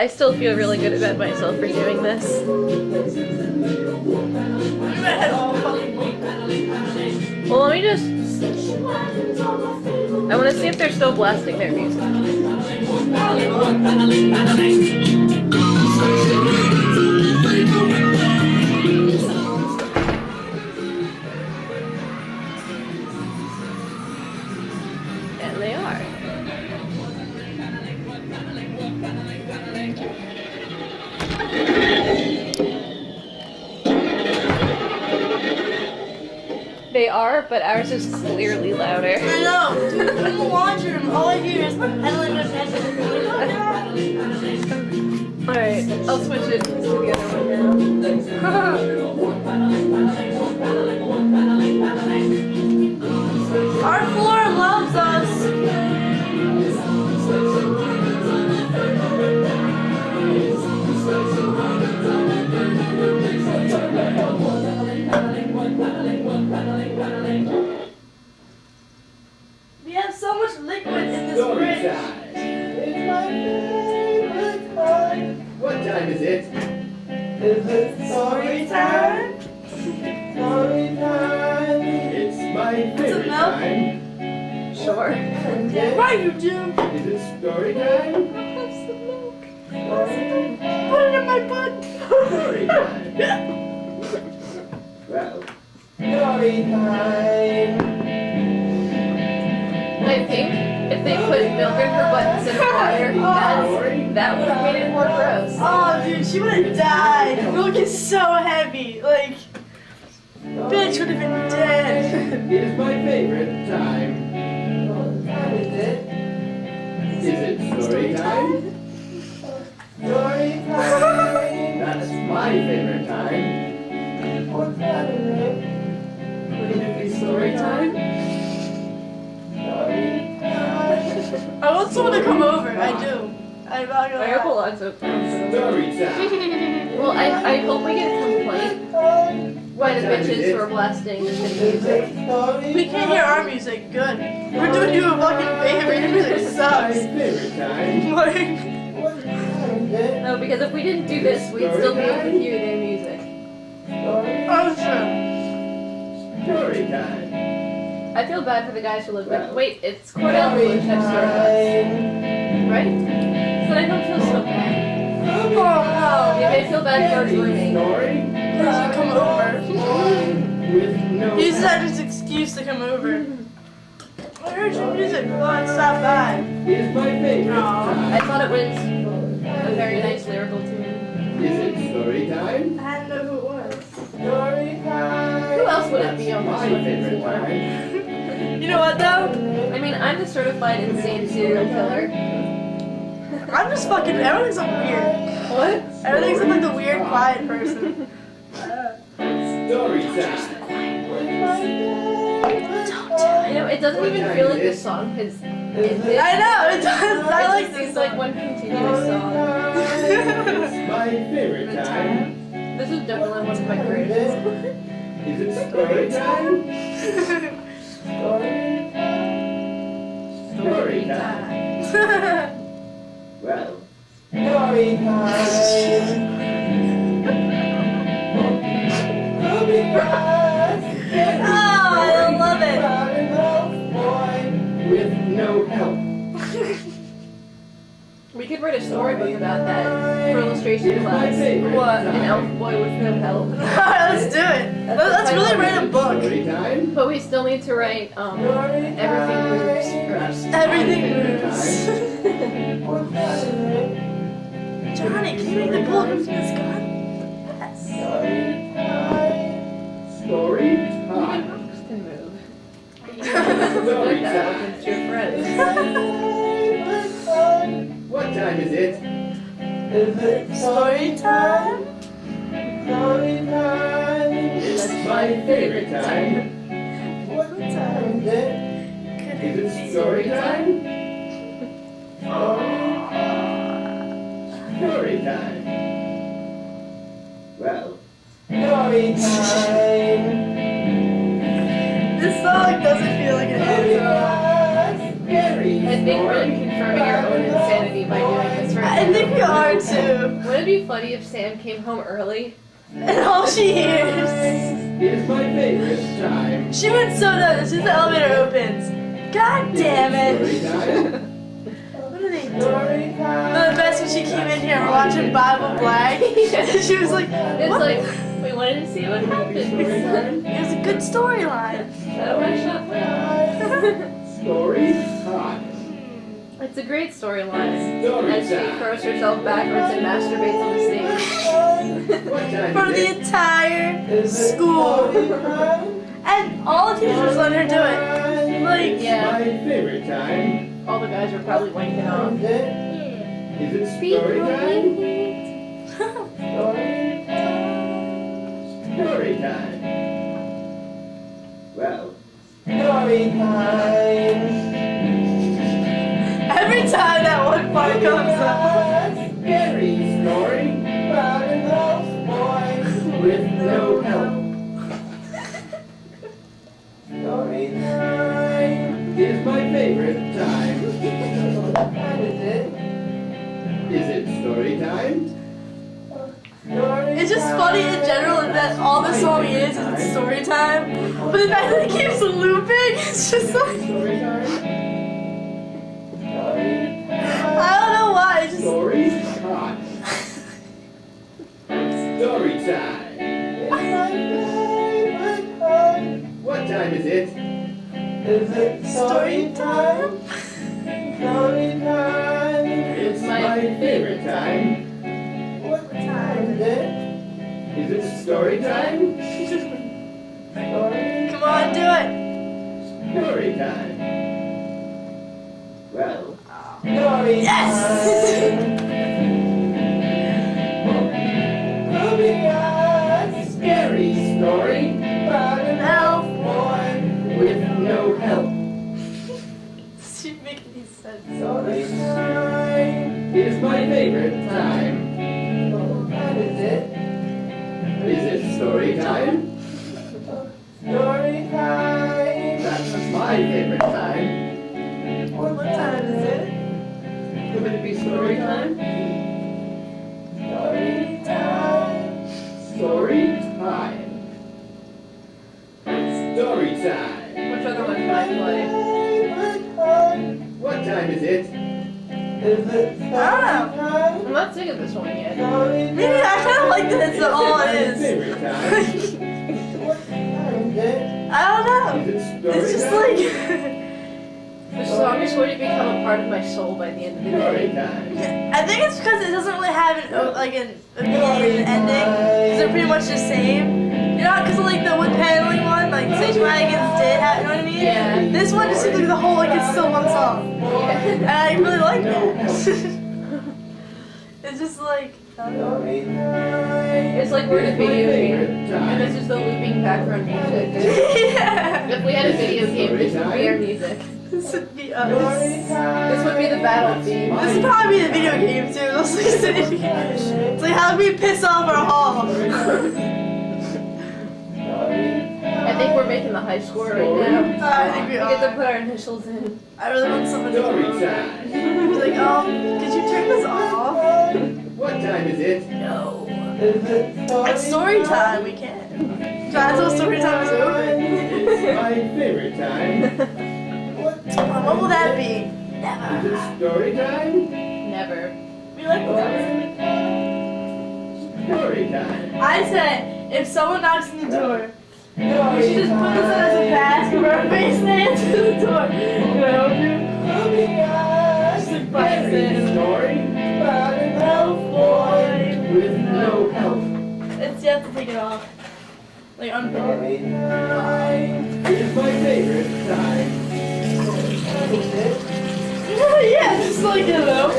I still feel really good about myself for doing this. Well, let me just... I want to see if they're still blasting their music. And they are. They are, but ours is clearly louder. I know. Dude, in the laundry room, all I hear is Alright, I'll switch it to the other one now. Our floor loves us. We have so much liquid in this fridge. What time is it? Is it story time? Story time. It's my favorite milk? time. Sure. Right, you do. Is it story time? Have some milk. Put it in my butt. Story time. Well, story time. I think if they put milk in her butt instead of water, that would have made it more gross. Oh, dude, she would have died. Milk is so heavy. Like, bitch would have been dead. It's my favorite time. What time is it? Is it story time? Story time. That's my favorite time. What time is it? Would it be story time? Story time. I want someone to come over. I do. I'm not gonna I hope lie. Alonso comes. Story time. Well, I hope we get a complaint by the bitches who are blasting the music. We can't hear our music. Good. We're doing you a fucking favor. Your music My sucks. favorite time. Like, No, because if we didn't do this, we'd still be able to hear their music. oh shit. Story time. I feel bad for the guys who live next. Wait, it's Cordell who lives next door to us, right? So I don't feel so bad. Oh no. Maybe I feel bad for his roommate. Story Please come over. with no. He uses that as an excuse to come over. I heard your music. Come on, stop by. Is my favorite I time. thought it was a very nice lyrical tune. Is it story time? I didn't know who it was. Story time. Who else would it be on My this favorite one? time. You know what though? I mean, I'm the certified insane serial killer. I'm just fucking. Everything's so weird. What? Everything's like the weird, quiet person. Story time. You know, it doesn't even feel like this song because I know it does. I like It's this like song. one continuous song. It's my favorite time. This is definitely one of my greatest. Is it story time? Story time. Well, story Oh, I love it. time. With no help. We could write a storybook about that for illustration class. What? An elf boy with no help. Let's do it. Let's really write a book. Story time. But we still need to write everything moves first. Everything moves. Johnny, can you make the bullet move from this gun? Yes. Story time. Books can move. Story That time. happens to your friends. What time is it? Is it story time? Story time. It's my favorite time. What time is it? Is it story time? Story time. Well, story time. This song doesn't feel like it is. Scary I think we're confirming our own insanity by doing this right I think we are too. Wouldn't it be funny if Sam came home early? And all she hears. Is my favorite time. She would so know as soon as the elevator opens. God damn Story it. time. What are they doing? Story time. The best when she came in here watching Bible Black. She was like, It's what? like, we wanted to see what happened. It was a good storyline. Story time. It's a great storyline. Story As she time. throws herself backwards and masturbates on the stage. What time For is the it? entire school. And all the teachers let her do it. Like, Yeah. My favorite time. All the guys were probably wanking off. Is it story time? Story time. Well, story time. every time that one part comes up. Scary story about an elf boy with no help. Story time is my favorite time. Is it story time? It's just funny in general that all the song is story time. But the fact that it keeps looping, it's just like, Story time? I don't know why. It's just, Story time. Story time. What time is it? Is it story time. Story time. It's my favorite time. What time is it? Is it story time? Come on, do it. Story time. Well, story Yes! Scary story about an elf boy with no help. Does she make any sense? Story time is my favorite time. What is it? Is it story time? Story time. That's my favorite time. What time is it? Could it be story time? Story time. Story time. Story time. Which other one can I play? What time is it? Is it I don't know. I'm not singing this one yet. Maybe I kind of like that it's all it is. Favorite time. What time is it? I don't know. Is it story It's just time? like, The song is going to become a part of my soul by the end of the Story day. time. I think it's because it doesn't really have an beginning and ending. Because they're pretty much the same. You know, because like the wood paneling one, like Station Wagons did have, you know what I mean? Yeah. This one just seems like the whole, like it's still one song. And I really like that. It's just like, It's like we're in a video game, and this is the looping background music. yeah. If we had a video game, this would be our music. This would be us. This would be the battle theme. This would probably be the video game too. It's like, it's like how do we piss off our hall? I think we're making the high score right now. I think we We get to are. put our initials in. I really want someone to Story come. time. He's like, could you turn this off? What time is it? No. Is it It's story time. We can. That's what story time is over. It's my favorite time. What will that be? Is Never. it story time? Never. We like that. Story time. I said, if someone knocks on the door, we should just put this as a mask of our face and answer the door. Can I help you? Just like bust Scary in. story about an elf boy with no help. It's, you have to take it off. Like, unpin it. Story time is my favorite time. Yeah, just like, you know.